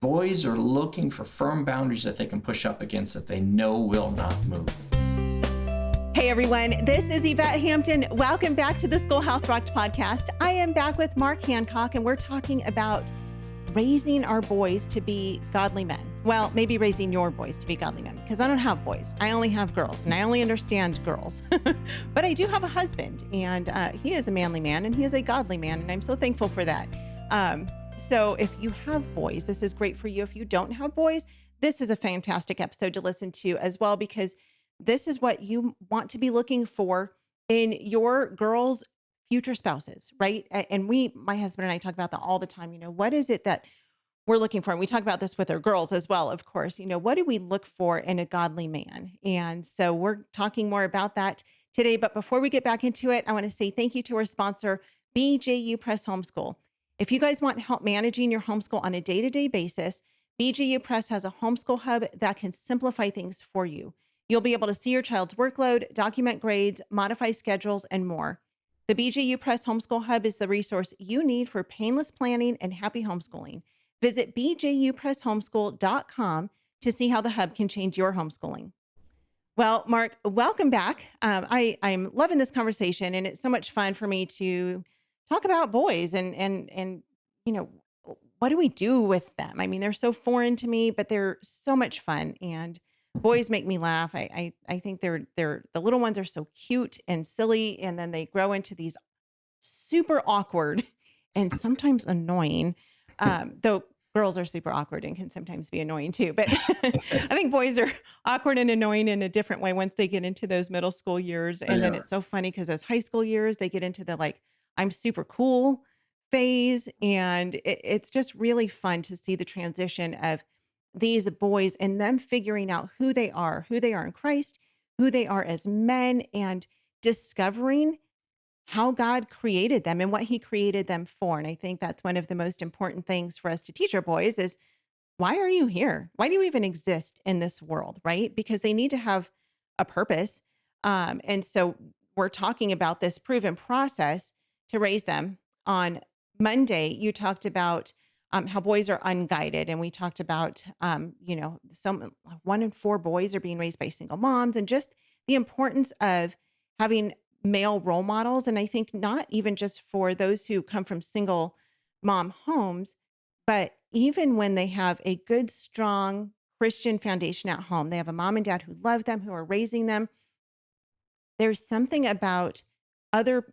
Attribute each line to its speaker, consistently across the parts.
Speaker 1: Boys are looking for firm boundaries that they can push up against that they know will not move.
Speaker 2: Hey everyone, this is Yvette Hampton. Welcome back to the Schoolhouse Rocked podcast. I am back with Mark Hancock, and we're talking about raising our boys to be godly men. Well, maybe raising your boys to be godly men, because I don't have boys. I only have girls, and I only understand girls. But I do have a husband, and he is a manly man, and he is a godly man, and I'm so thankful for that. So if you have boys, this is great for you. If you don't have boys, this is a fantastic episode to listen to as well, because this is what you want to be looking for in your girls' future spouses, right? And my husband and I talk about that all the time. What is it that we're looking for? And we talk about this with our girls as well, of course. What do we look for in a godly man? And so we're talking more about that today. But before we get back into it, I want to say thank you to our sponsor, BJU Press Homeschool. If you guys want help managing your homeschool on a day-to-day basis, BJU Press has a homeschool hub that can simplify things for you. You'll be able to see your child's workload, document grades, modify schedules, and more. The BJU Press Homeschool Hub is the resource you need for painless planning and happy homeschooling. Visit bjupresshomeschool.com to see how the hub can change your homeschooling. Well, Mark, welcome back. I'm loving this conversation, and it's so much fun for me to talk about boys and what do we do with them? I mean, they're so foreign to me, but they're so much fun, and boys make me laugh. I think they're the little ones are so cute and silly, and then they grow into these super awkward and sometimes annoying. Though girls are super awkward and can sometimes be annoying too. But I think boys are awkward and annoying in a different way once they get into those middle school years. And then it's so funny because those high school years, they get into the I'm super cool phase, and it's just really fun to see the transition of these boys and them figuring out who they are in Christ, who they are as men, and discovering how God created them and what he created them for. And I think that's one of the most important things for us to teach our boys is, why are you here? Why do you even exist in this world, right? Because they need to have a purpose. And so we're talking about this proven process to raise them. On Monday, you talked about how boys are unguided. And we talked about, some 1 in 4 boys are being raised by single moms, and just the importance of having male role models. And I think not even just for those who come from single mom homes, but even when they have a good, strong Christian foundation at home, they have a mom and dad who love them, who are raising them. There's something about other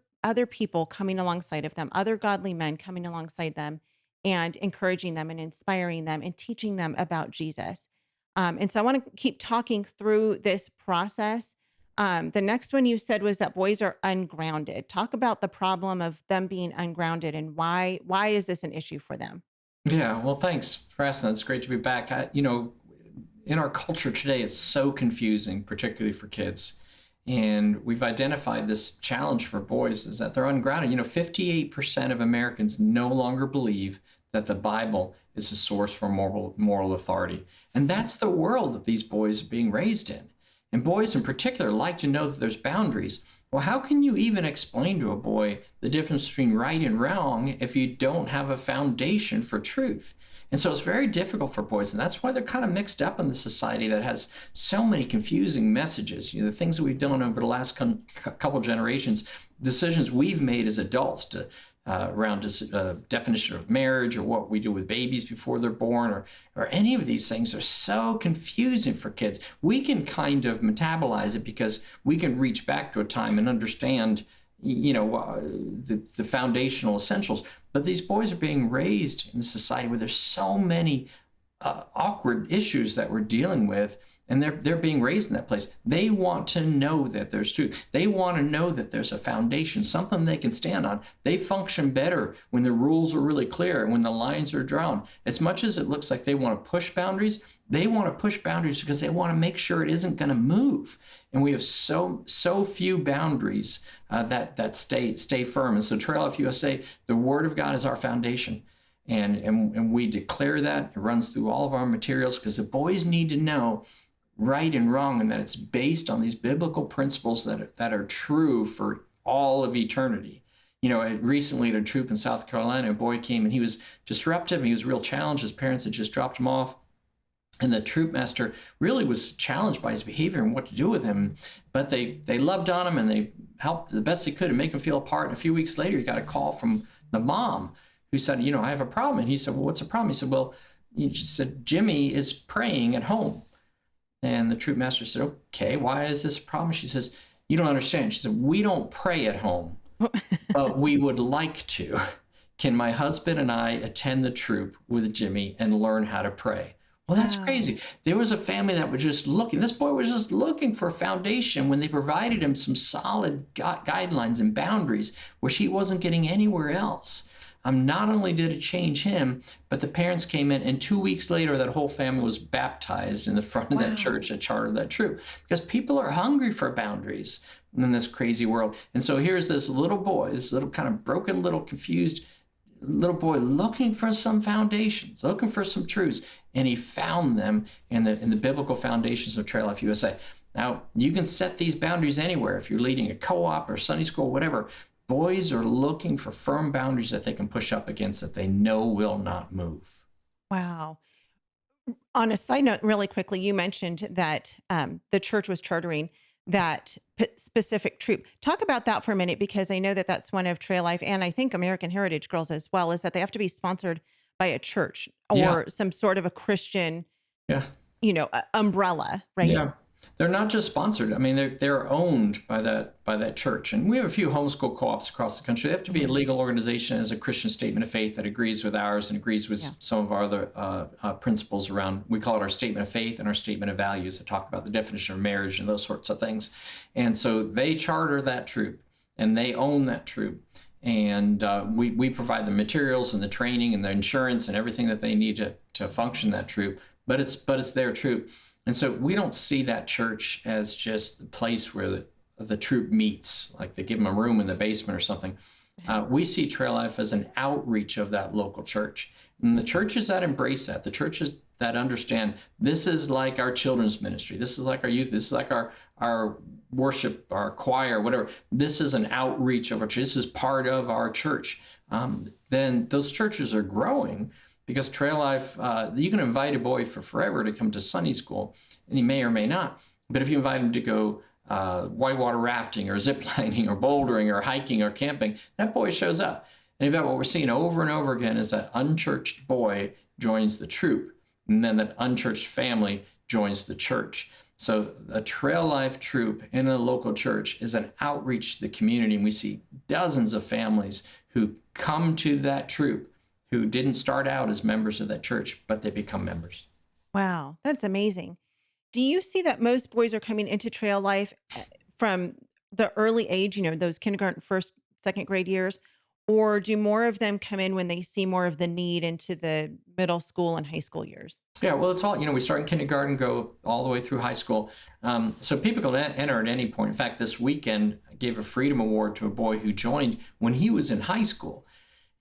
Speaker 2: people coming alongside of them, other godly men coming alongside them, and encouraging them and inspiring them and teaching them about Jesus. And so I want to keep talking through this process. The next one you said was that boys are ungrounded. Talk about the problem of them being ungrounded, and why is this an issue for them?
Speaker 1: Yeah, well, thanks for asking. It's great to be back. In our culture today, it's so confusing, particularly for kids. And we've identified this challenge for boys is that they're ungrounded. 58% of Americans no longer believe that the Bible is a source for moral authority. And that's the world that these boys are being raised in. And boys in particular like to know that there's boundaries. Well, how can you even explain to a boy the difference between right and wrong if you don't have a foundation for truth? And so it's very difficult for boys, and that's why they're kind of mixed up in the society that has so many confusing messages. The things that we've done over the last couple generations, decisions we've made as adults to around definition of marriage, or what we do with babies before they're born, or any of these things are so confusing for kids. We can kind of metabolize it because we can reach back to a time and understand the foundational essentials. But these boys are being raised in a society where there's so many awkward issues that we're dealing with, and they're being raised in that place. They want to know that there's truth. They want to know that there's a foundation, something they can stand on. They function better when the rules are really clear and when the lines are drawn. As much as it looks like they want to push boundaries, they want to push boundaries because they want to make sure it isn't going to move. And we have so few boundaries that stay firm. And so Trail Life USA, the Word of God is our foundation. And we declare that. It runs through all of our materials because the boys need to know right and wrong, and that it's based on these biblical principles that are true for all of eternity. Recently at a troop in South Carolina, a boy came and he was disruptive. He was real challenged. His parents had just dropped him off. And the troop master really was challenged by his behavior and what to do with him. But they loved on him and they helped the best they could to make him feel a part. And a few weeks later, he got a call from the mom who said, I have a problem. And he said, well, what's the problem? He said, well, she said, Jimmy is praying at home. And the troop master said, okay, why is this a problem? She says, you don't understand. She said, we don't pray at home, but we would like to. Can my husband and I attend the troop with Jimmy and learn how to pray? Well, that's
Speaker 2: Wow.
Speaker 1: crazy. There was a family that was just looking. This boy was just looking for a foundation when they provided him some solid guidelines and boundaries, which he wasn't getting anywhere else. Not only did it change him, but the parents came in, and 2 weeks later, that whole family was baptized in the front of that
Speaker 2: Wow.
Speaker 1: church that chartered that troop, because people are hungry for boundaries in this crazy world. And so here's this little boy, this little kind of broken, little confused little boy looking for some foundations, looking for some truths, and he found them in the biblical foundations of Trail Life USA. Now, you can set these boundaries anywhere. If you're leading a co-op or Sunday school, whatever, boys are looking for firm boundaries that they can push up against that they know will not move.
Speaker 2: Wow. On a side note, really quickly, you mentioned that the church was chartering that specific troop. Talk about that for a minute, because I know that that's one of Trail Life and I think American Heritage Girls as well, is that they have to be sponsored by a church
Speaker 1: Yeah,
Speaker 2: or some sort of a Christian,
Speaker 1: yeah.
Speaker 2: umbrella, right?
Speaker 1: Yeah, they're not just sponsored. I mean, they're owned by that church, and we have a few homeschool co-ops across the country. They have to be a
Speaker 2: Mhm.
Speaker 1: legal organization as a Christian statement of faith that agrees with ours and agrees with
Speaker 2: Yeah.
Speaker 1: some of our other principles around. We call it our statement of faith and our statement of values that talk about the definition of marriage and those sorts of things. And so they charter that troop, and they own that troop. And we provide the materials and the training and the insurance and everything that they need to function that troop. But it's their troop. And so we don't see that church as just the place where the troop meets, like they give them a room in the basement or something. We see Trail Life as an outreach of that local church. And the churches that embrace that, the churches that understand this is like our children's ministry, this is like our youth, this is like our worship, our choir, whatever. This is an outreach of our church. This is part of our church. Then those churches are growing, because Trail Life, you can invite a boy for forever to come to Sunday school, and he may or may not. But if you invite him to go whitewater rafting or ziplining or bouldering or hiking or camping, that boy shows up. And in fact, what we're seeing over and over again is that unchurched boy joins the troop, and then that unchurched family joins the church. So a Trail Life troop in a local church is an outreach to the community, and we see dozens of families who come to that troop who didn't start out as members of that church, but they become members.
Speaker 2: Wow, that's amazing. Do you see that most boys are coming into Trail Life from the early age, those kindergarten, first, second grade years? Or do more of them come in when they see more of the need into the middle school and high school years?
Speaker 1: Yeah, well, it's all, we start in kindergarten, go all the way through high school. So people can enter at any point. In fact, this weekend, I gave a Freedom Award to a boy who joined when he was in high school.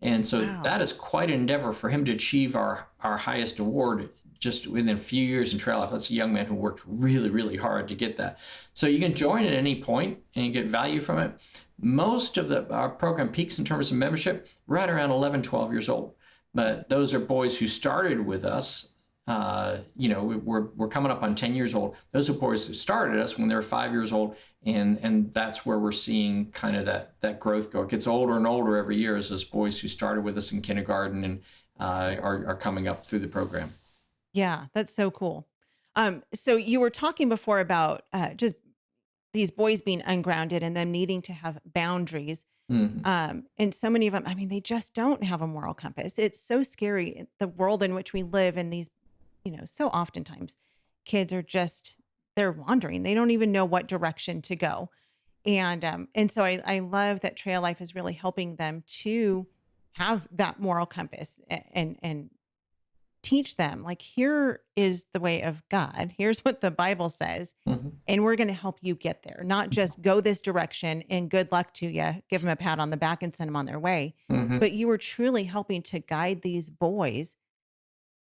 Speaker 1: And so
Speaker 2: Wow.
Speaker 1: that is quite an endeavor for him to achieve our highest award just within a few years in Trail Life. That's a young man who worked really, really hard to get that. So you can join at any point and get value from it. Most of our program peaks in terms of membership right around 11, 12 years old. But those are boys who started with us. We're coming up on 10 years old. Those are boys who started us when they were 5 years old. And that's where we're seeing kind of that growth go. It gets older and older every year as those boys who started with us in kindergarten and are coming up through the program.
Speaker 2: Yeah, that's so cool. So you were talking before about just these boys being ungrounded and them needing to have boundaries.
Speaker 1: Mhm.
Speaker 2: And so many of them, I mean, they just don't have a moral compass. It's so scary, the world in which we live. And these, so oftentimes kids are just, they're wandering. They don't even know what direction to go. And so I love that Trail Life is really helping them to have that moral compass and teach them, like, here is the way of God. Here's what the Bible says.
Speaker 1: Mhm.
Speaker 2: And we're going to help you get there, not just go this direction and good luck to you, give them a pat on the back and send them on their way.
Speaker 1: Mhm.
Speaker 2: But you were truly helping to guide these boys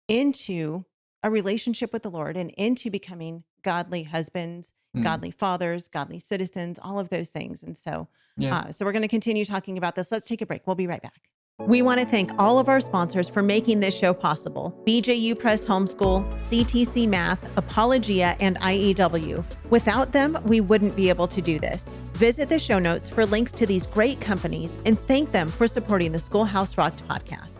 Speaker 2: into a relationship with the Lord and into becoming godly husbands,
Speaker 1: Mhm.
Speaker 2: godly fathers, godly citizens, all of those things. And so
Speaker 1: Yeah.
Speaker 2: So we're going to continue talking about this. Let's take a break. We'll be right back. We want to thank all of our sponsors for making this show possible: BJU Press Homeschool, CTC Math, Apologia, and IEW. Without them, we wouldn't be able to do this. Visit the show notes for links to these great companies and thank them for supporting the Schoolhouse Rocked podcast.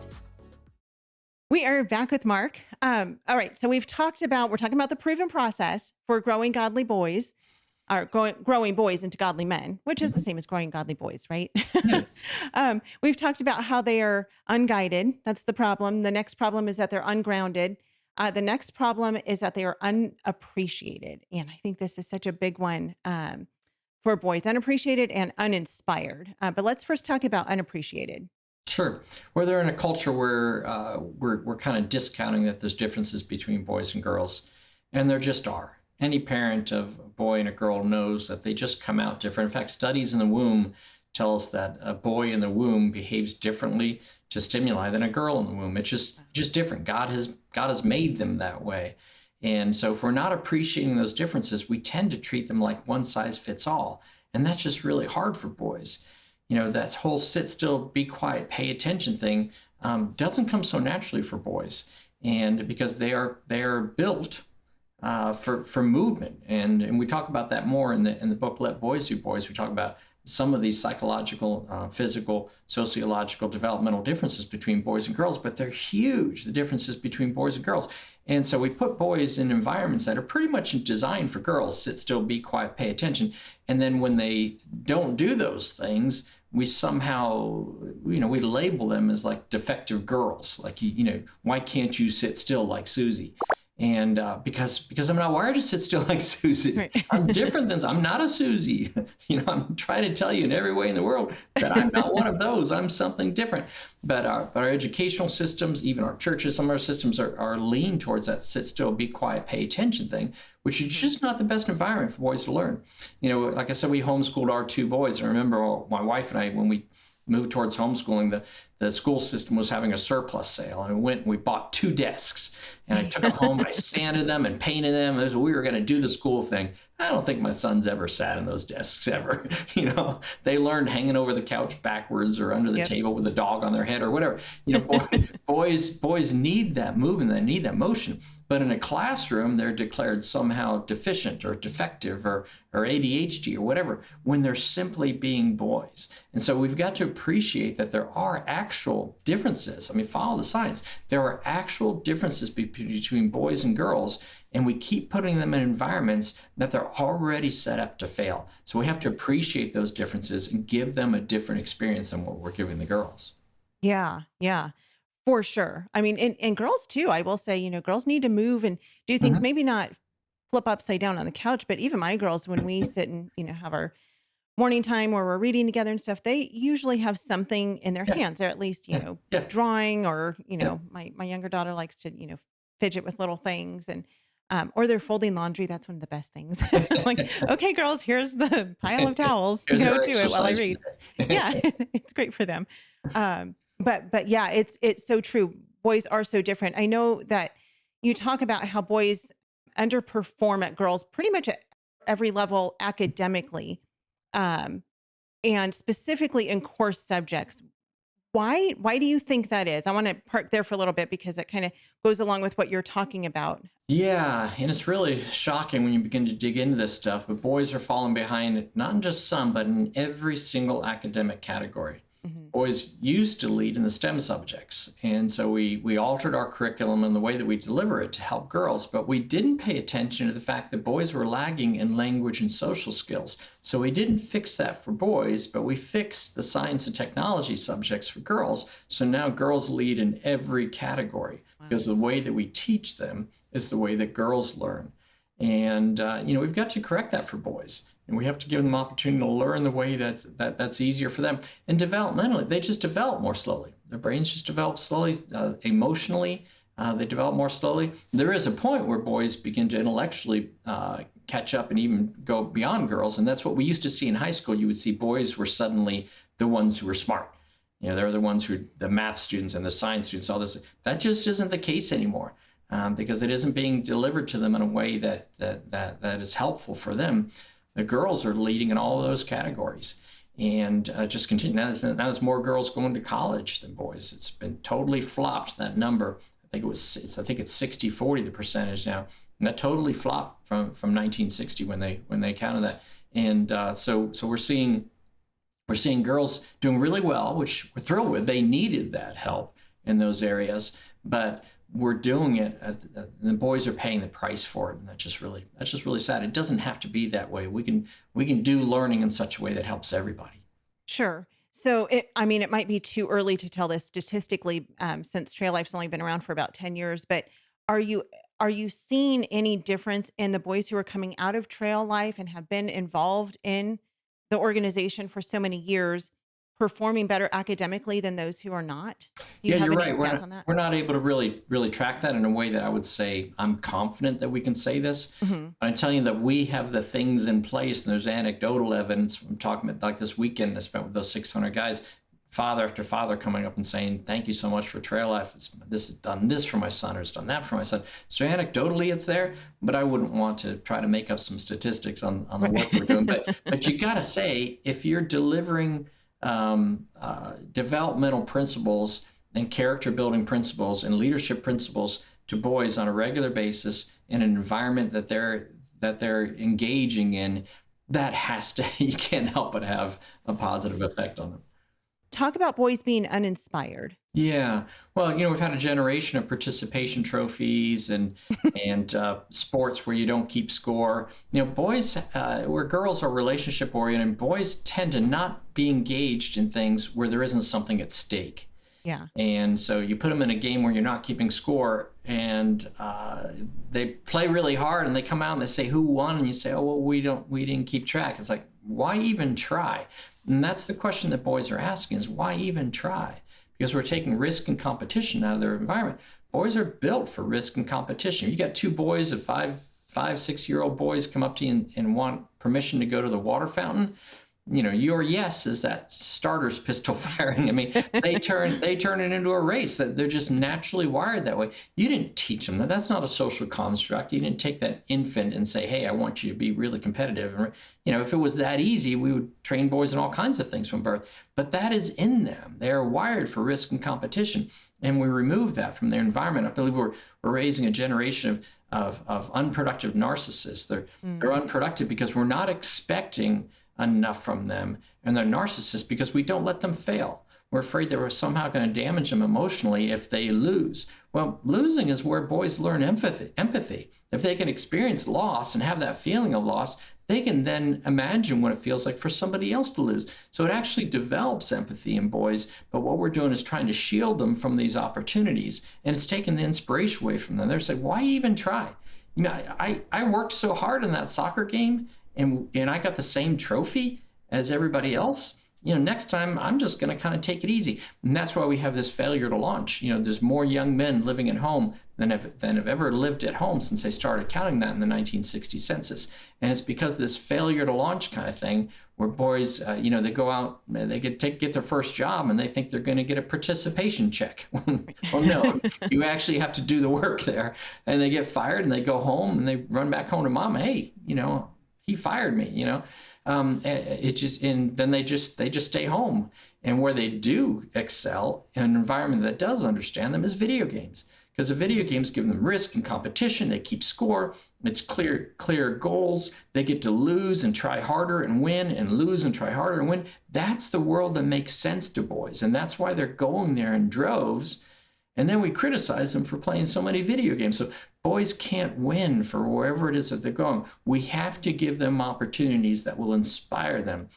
Speaker 2: We are back with Mark. All right, so we're talking about the proven process for growing godly boys, or growing boys into godly men, which is the
Speaker 1: Mhm.
Speaker 2: same as growing godly boys, right?
Speaker 1: Yes.
Speaker 2: We've talked about how they are unguided. That's the problem. The next problem is that they're ungrounded. The next problem is that they are unappreciated. And I think this is such a big one for boys: unappreciated and uninspired. But let's first talk about unappreciated.
Speaker 1: Sure. Well, they're in a culture where we're kind of discounting that there's differences between boys and girls, and there just are. Any parent of a boy and a girl knows that they just come out different. In fact, studies in the womb tell us that a boy in the womb behaves differently to stimuli than a girl in the womb. It's just different. God has made them that way. And so if we're not appreciating those differences, we tend to treat them like one size fits all. And that's just really hard for boys. That whole sit still, be quiet, pay attention thing doesn't come so naturally for boys. And because they are built for movement. And we talk about that more in the book, Let Boys Be Boys. We talk about some of these psychological, physical, sociological, developmental differences between boys and girls, but they're huge, the differences between boys and girls. And so we put boys in environments that are pretty much designed for girls: sit still, be quiet, pay attention. And then when they don't do those things, we somehow, we label them as like defective girls. Like, why can't you sit still like Susie? And because I'm not wired to sit still like Susie.
Speaker 2: Right.
Speaker 1: I'm different than, I'm not a Susie. I'm trying to tell you in every way in the world that I'm not one of those. I'm something different. But our educational systems, even our churches, some of our systems are lean towards that sit still, be quiet, pay attention thing, which is just not the best environment for boys to learn. Like I said, we homeschooled our two boys. I remember my wife and I, when we moved towards homeschooling, the school system was having a surplus sale, and we went and we bought 2 desks, and I took them home and I sanded them and painted them. We were going to do the school thing. I don't think my sons ever sat in those desks ever. They learned hanging over the couch backwards or under the
Speaker 2: Yep.
Speaker 1: table with a dog on their head or whatever. Boys need that movement, they need that motion. But in a classroom, they're declared somehow deficient or defective or ADHD or whatever, when they're simply being boys. And so we've got to appreciate that there are actual differences. Follow the science. There are actual differences between boys and girls, and we keep putting them in environments that they're already set up to fail. So we have to appreciate those differences and give them a different experience than what we're giving the girls.
Speaker 2: Yeah, yeah, for sure. And girls too. I will say, girls need to move and do things,
Speaker 1: Mhm.
Speaker 2: maybe not flip upside down on the couch, but even my girls, when we sit and, have our morning time where we're reading together and stuff, they usually have something in their
Speaker 1: Yeah,
Speaker 2: hands, or at least,
Speaker 1: yeah, yeah,
Speaker 2: drawing, or,
Speaker 1: yeah.
Speaker 2: my younger daughter likes to, fidget with little things, and, or they're folding laundry. That's one of the best things. Like, okay, girls, here's the pile of towels,
Speaker 1: Here's
Speaker 2: go
Speaker 1: our
Speaker 2: to it while I
Speaker 1: exercise for
Speaker 2: read.
Speaker 1: the
Speaker 2: Yeah,
Speaker 1: day.
Speaker 2: it's great for them. But yeah, it's so true. Boys are so different. I know that you talk about how boys underperform at girls pretty much at every level academically, um, and specifically in core subjects. Why do you think that is? I want to park there for a little bit because it kind of goes along with what you're talking about.
Speaker 1: Yeah, and it's really shocking when you begin to dig into this stuff, but boys are falling behind, not in just some, but in every single academic category.
Speaker 2: Mhm.
Speaker 1: Boys used to lead in the STEM subjects, and so we altered our curriculum and the way that we deliver it to help girls, but we didn't pay attention to the fact that boys were lagging in language and social skills. So we didn't fix that for boys, but we fixed the science and technology subjects for girls. So now girls lead in every category
Speaker 2: Wow.
Speaker 1: because the way that we teach them is the way that girls learn. And we've got to correct that for boys, and we have to give them opportunity to learn the way that's easier for them. And developmentally, they just develop more slowly. Their brains just develop slowly. Emotionally, they develop more slowly. There is a point where boys begin to intellectually catch up and even go beyond girls, and that's what we used to see in high school. You would see boys were suddenly the ones who were smart. They're the ones who, the math students and the science students, all this. That just isn't the case anymore. Because it isn't being delivered to them in a way that is helpful for them. The girls are leading in all those categories. and just continue. Now there's more girls going to college than boys. It's been totally flopped, that number. I think it's 60-40, the percentage now. And that totally flopped from 1960 when they counted that. And so we're seeing girls doing really well, which we're thrilled with. They needed that help in those areas, but we're doing it. The boys are paying the price for it, and that's just really sad. It doesn't have to be that way. We can do learning in such a way that helps everybody.
Speaker 2: Sure. So I mean, it might be too early to tell this statistically, since Trail Life's only been around for about 10 years, but are you are you seeing any difference in the boys who are coming out of Trail Life and have been involved in the organization for so many years performing better academically than those who are not? Do you
Speaker 1: Yeah,
Speaker 2: have
Speaker 1: you're
Speaker 2: any
Speaker 1: right.
Speaker 2: stats on that?
Speaker 1: We're not able to really track that in a way that I would say I'm confident that we can say this.
Speaker 2: Hmm.
Speaker 1: But I'm telling you that we have the things in place, and there's anecdotal evidence. I'm talking about like this weekend I spent with those 600 guys, father after father coming up and saying, "Thank you so much for Trail Life. This has done this for my son, or it's done that for my son." So anecdotally, it's there, but I wouldn't want to try to make up some statistics on the work that we're doing. But you got to say, if you're delivering developmental principles and character building principles and leadership principles to boys on a regular basis in an environment that they're engaging in, that has to you can't help but have a positive effect on them.
Speaker 2: Talk about boys being uninspired.
Speaker 1: Yeah. Well, we've had a generation of participation trophies and sports where you don't keep score. Boys, where girls are relationship oriented, boys tend to not be engaged in things where there isn't something at stake.
Speaker 2: Yeah.
Speaker 1: And so you put them in a game where you're not keeping score, and they play really hard, and they come out and they say who won, and you say, oh well, we didn't keep track. It's like, why even try? And that's the question that boys are asking: is why even try? Because we're taking risk and competition out of their environment. Boys are built for risk and competition. You got two boys of 6-year-old boys come up to you and want permission to go to the water fountain. Your yes is that starter's pistol firing. I mean, they turn it into a race. That they're just naturally wired that way. You didn't teach them that. That's not a social construct. You didn't take that infant and say, "Hey, I want you to be really competitive." And if it was that easy, we would train boys in all kinds of things from birth. But that is in them. They are wired for risk and competition, and we remove that from their environment. I believe we're raising a generation of unproductive narcissists. They're unproductive because we're not expecting enough from them, and they're narcissists because we don't let them fail. We're afraid that we're somehow going to damage them emotionally if they lose. Well, losing is where boys learn empathy. If they can experience loss and have that feeling of loss, they can then imagine what it feels like for somebody else to lose. So it actually develops empathy in boys, but what we're doing is trying to shield them from these opportunities, and it's taking the inspiration away from them. They're saying, why even try? I worked so hard in that soccer game, and I got the same trophy as everybody else. Next time I'm just going to kind of take it easy. And that's why we have this failure to launch. There's more young men living at home than have ever lived at home since they started counting that in the 1960 census. And it's because this failure to launch kind of thing, where boys, they go out, they get their first job, and they think they're going to get a participation check. Well, no, you actually have to do the work there. And they get fired, and they go home, and they run back home to mom. Hey, he fired me. And then they just stay home. And where they do excel in an environment that does understand them is video games, because the video games give them risk and competition. They keep score. It's clear goals. They get to lose and try harder and win, and lose and try harder and win. That's the world that makes sense to boys, and that's why they're going there in droves. And then we criticize them for playing so many video games. So boys can't win for wherever it is that they're going. We have to give them opportunities that will inspire them,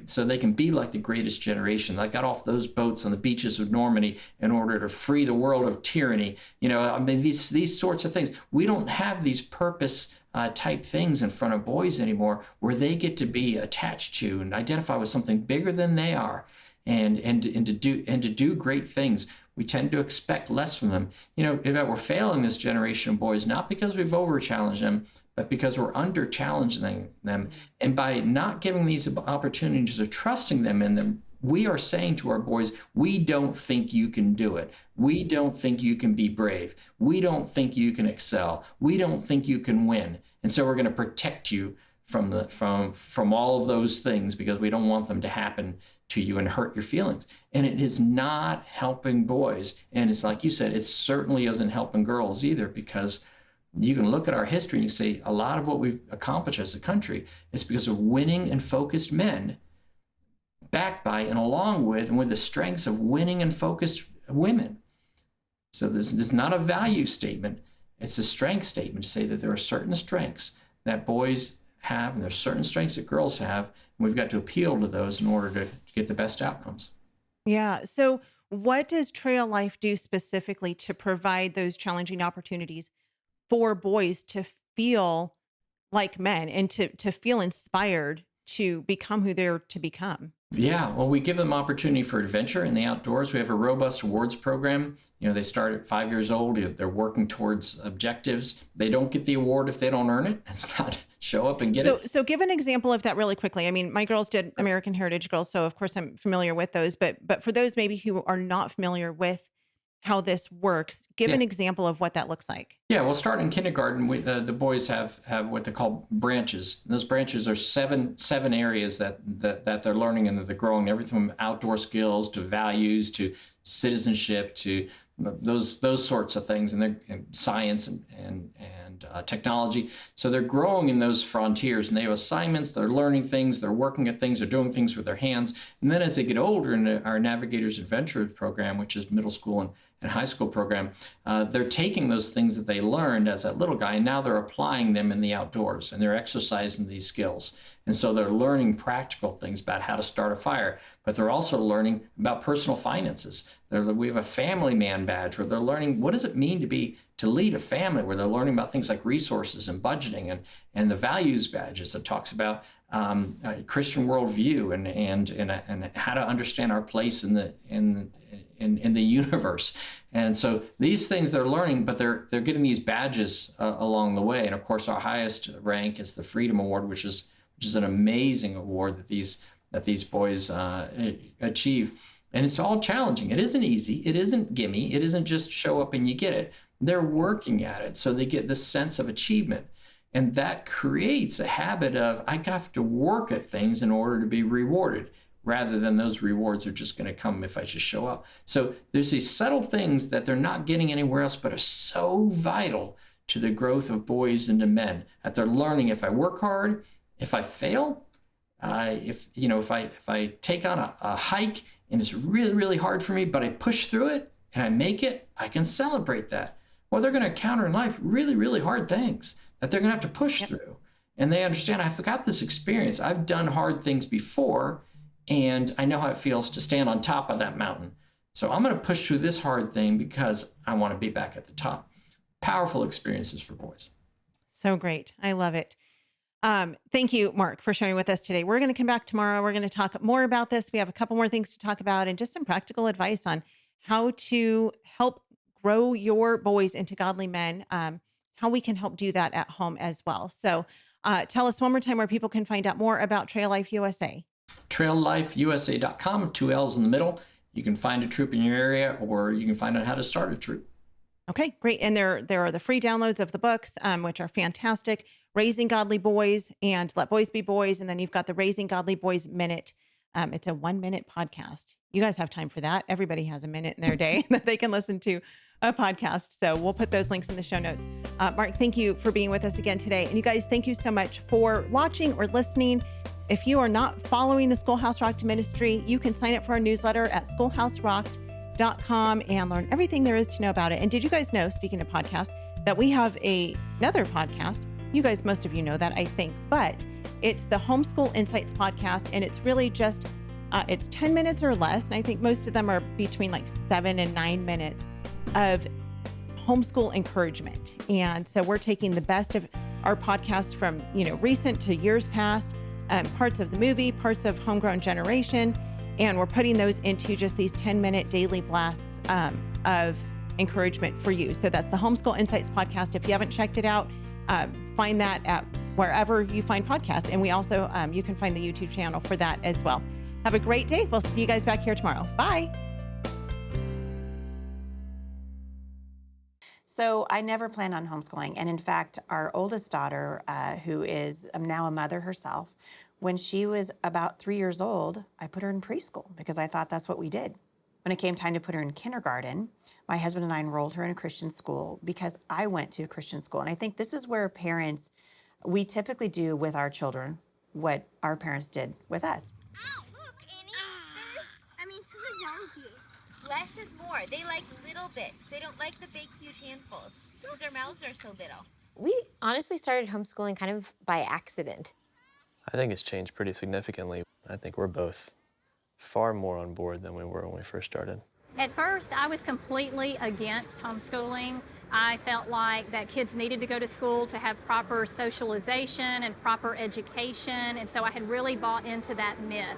Speaker 1: so they can be like the greatest generation that got off those boats on the beaches of Normandy in order to free the world of tyranny. These sorts of things. We don't have these purpose type things in front of boys anymore, where they get to be attached to and identify with something bigger than they are, and to do great things. We tend to expect less from them. In fact, we're failing this generation of boys, not because we've over-challenged them, but because we're under-challenging them. And by not giving these opportunities or trusting them in them, we are saying to our boys, we don't think you can do it. We don't think you can be brave. We don't think you can excel. We don't think you can win. And so we're going to protect you from all of those things, because we don't want them to happen to you and hurt your feelings. And it is not helping boys. And it's like you said, it certainly isn't helping girls either, because you can look at our history and you say a lot of what we've accomplished as a country is because of winning and focused men, backed by and along with and with the strengths of winning and focused women. So this is not a value statement. It's a strength statement to say that there are certain strengths that boys have and there's certain strengths that girls have. And we've got to appeal to those in order to get the best outcomes.
Speaker 2: Yeah. So what does Trail Life do specifically to provide those challenging opportunities for boys to feel like men and to feel inspired to become who they're to become?
Speaker 1: Yeah, well, we give them opportunity for adventure in the outdoors. We have a robust awards program. They start at 5 years old. They're working towards objectives. They don't get the award if they don't earn it. It's not show up and get it.
Speaker 2: So give an example of that really quickly. I mean, my girls did American Heritage Girls, so of course I'm familiar with those. But for those maybe who are not familiar with how this works, give
Speaker 1: Yeah.
Speaker 2: an example of what that looks like.
Speaker 1: Yeah, we'll start in kindergarten. The boys have what they call branches. And those branches are seven areas that they're learning and that they're growing. Everything from outdoor skills to values to citizenship to those sorts of things, and they're in science and technology. So they're growing in those frontiers, and they have assignments. They're learning things. They're working at things. They're doing things with their hands. And then as they get older, in our Navigators Adventures program, which is middle school and high school program, they're taking those things that they learned as that little guy, and now they're applying them in the outdoors, and they're exercising these skills. And so they're learning practical things about how to start a fire, but they're also learning about personal finances. We have a family man badge where they're learning what does it mean to lead a family, where they're learning about things like resources and budgeting, and the values badges that talks about Christian worldview and how to understand our place in the universe. And so these things they're learning, but they're getting these badges along the way. And of course, our highest rank is the Freedom Award, which is an amazing award that these boys achieve. And it's all challenging. It isn't easy. It isn't gimme. It isn't just show up and you get it. They're working at it, so they get this sense of achievement. And that creates a habit of, I have to work at things in order to be rewarded, rather than those rewards are just going to come if I just show up. So there's these subtle things that they're not getting anywhere else, but are so vital to the growth of boys into men, that they're learning if I work hard, if I fail, if I take on a hike and it's really, really hard for me, but I push through it and I make it, I can celebrate that. Well, they're going to encounter in life really, really hard things that they're going to have to push through. And they understand, I've got this experience. I've done hard things before, and I know how it feels to stand on top of that mountain. So I'm going to push through this hard thing because I want to be back at the top. Powerful experiences for boys.
Speaker 2: So great. I love it. Thank you, Mark, for sharing with us today. We're going to come back tomorrow. We're going to talk more about this. We have a couple more things to talk about and just some practical advice on how to help grow your boys into godly men, how we can help do that at home as well. So tell us one more time where people can find out more about Trail Life USA.
Speaker 1: TrailLifeUSA.com, 2 L's in the middle. You can find a troop in your area, or you can find out how to start a troop.
Speaker 2: Okay, great. And there are the free downloads of the books, which are fantastic. Raising Godly Boys and Let Boys Be Boys. And then you've got the Raising Godly Boys Minute. It's a 1-minute podcast. You guys have time for that. Everybody has a minute in their day that they can listen to a podcast. So we'll put those links in the show notes. Mark, thank you for being with us again today. And you guys, thank you so much for watching or listening. If you are not following the Schoolhouse Rocked ministry, you can sign up for our newsletter at schoolhouserocked.com and learn everything there is to know about it. And did you guys know, speaking of podcasts, that we have another podcast? You guys, most of you know that, I think, but it's the Homeschool Insights podcast. And it's really just, it's 10 minutes or less. And I think most of them are between like 7 and 9 minutes of homeschool encouragement. And so we're taking the best of our podcasts from, recent to years past, parts of the movie, parts of Homegrown Generation, and we're putting those into just these 10-minute daily blasts of encouragement for you. So that's the Homeschool Insights podcast. If you haven't checked it out, find that at wherever you find podcasts. And we also, you can find the YouTube channel for that as well. Have a great day. We'll see you guys back here tomorrow. Bye.
Speaker 3: So I never planned on homeschooling. And in fact, our oldest daughter, who is now a mother herself, when she was about 3 years old, I put her in preschool because I thought that's what we did. When it came time to put her in kindergarten, my husband and I enrolled her in a Christian school because I went to a Christian school. And I think this is where parents, we typically do with our children what our parents did with us.
Speaker 4: Ow, look, Annie. Something's wrong with you. Less is more. They like little bits. They don't like the big, huge handfuls because their mouths are so little.
Speaker 5: We honestly started homeschooling kind of by accident.
Speaker 6: I think it's changed pretty significantly. I think we're both far more on board than we were when we first started.
Speaker 7: At first, I was completely against homeschooling. I felt like that kids needed to go to school to have proper socialization and proper education, and so I had really bought into that myth.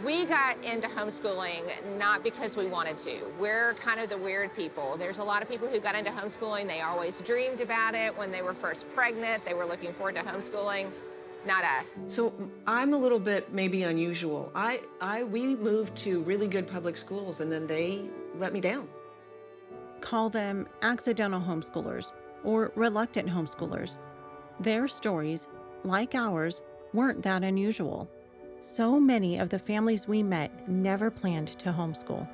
Speaker 8: We got into homeschooling not because we wanted to. We're kind of the weird people. There's a lot of people who got into homeschooling. They always dreamed about it. When they were first pregnant, they were looking forward to homeschooling. Not us.
Speaker 9: So I'm a little bit maybe unusual. We moved to really good public schools and then they let me down.
Speaker 2: Call them accidental homeschoolers or reluctant homeschoolers. Their stories, like ours, weren't that unusual. So many of the families we met never planned to homeschool.